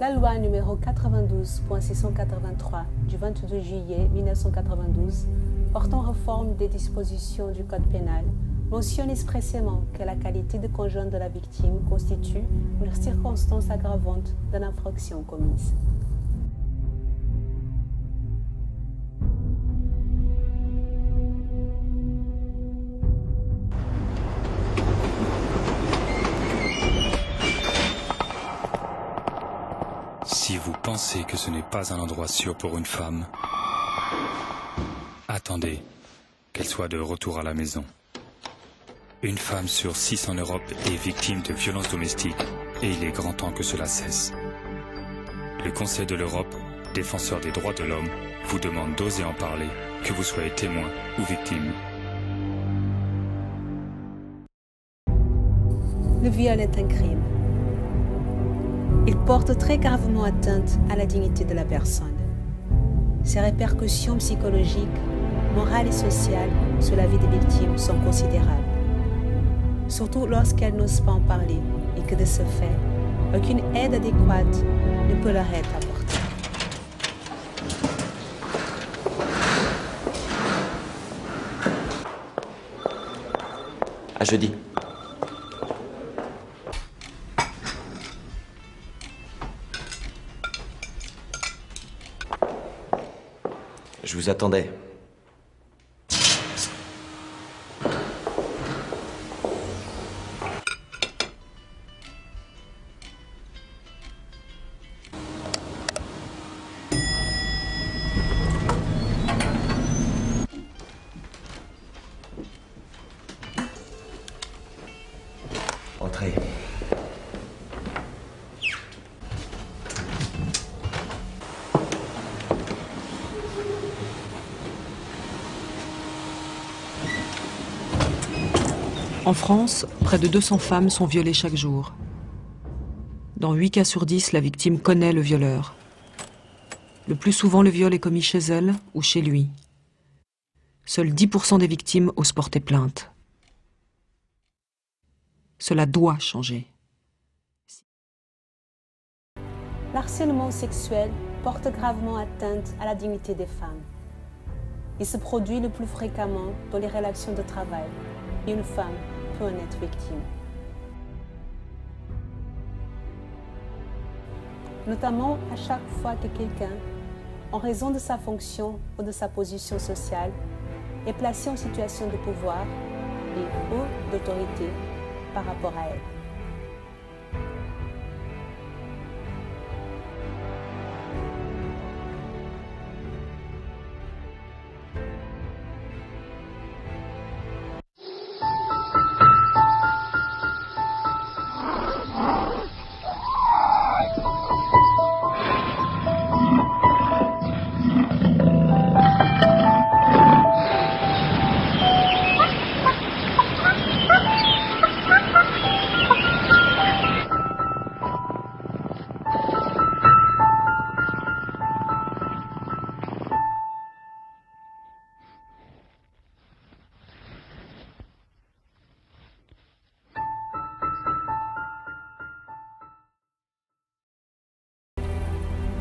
La loi numéro 92.683 du 22 juillet 1992 portant réforme des dispositions du Code pénal mentionne expressément que la qualité de conjoint de la victime constitue une circonstance aggravante de l'infraction commise. Si vous pensez que ce n'est pas un endroit sûr pour une femme, attendez qu'elle soit de retour à la maison. Une femme sur 6 en Europe est victime de violences domestiques et il est grand temps que cela cesse. Le Conseil de l'Europe, défenseur des droits de l'homme, vous demande d'oser en parler, que vous soyez témoin ou victime. Le viol est un crime. Il porte très gravement atteinte à la dignité de la personne. Ses répercussions psychologiques, morales et sociales sur la vie des victimes sont considérables. Surtout lorsqu'elles n'osent pas en parler et que de ce fait, aucune aide adéquate ne peut leur être apportée. À jeudi. Je vous attendais. Entrez. En France, près de 200 femmes sont violées chaque jour. Dans 8 cas sur 10, la victime connaît le violeur. Le plus souvent, le viol est commis chez elle ou chez lui. Seuls 10% des victimes osent porter plainte. Cela doit changer. L'harcèlement sexuel porte gravement atteinte à la dignité des femmes. Il se produit le plus fréquemment dans les relations de travail et une femme peut en être victime. Notamment à chaque fois que quelqu'un, en raison de sa fonction ou de sa position sociale, est placé en situation de pouvoir et ou d'autorité par rapport à elle.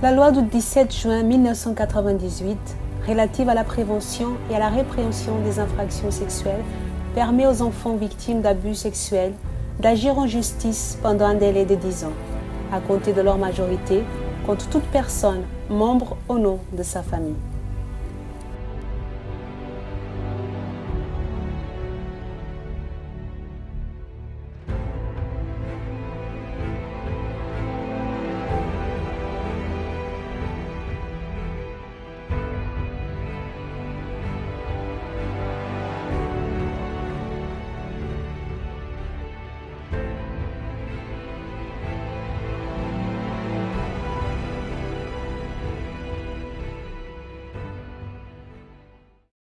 La loi du 17 juin 1998, relative à la prévention et à la répréhension des infractions sexuelles, permet aux enfants victimes d'abus sexuels d'agir en justice pendant un délai de 10 ans, à compter de leur majorité, contre toute personne, membre ou non de sa famille.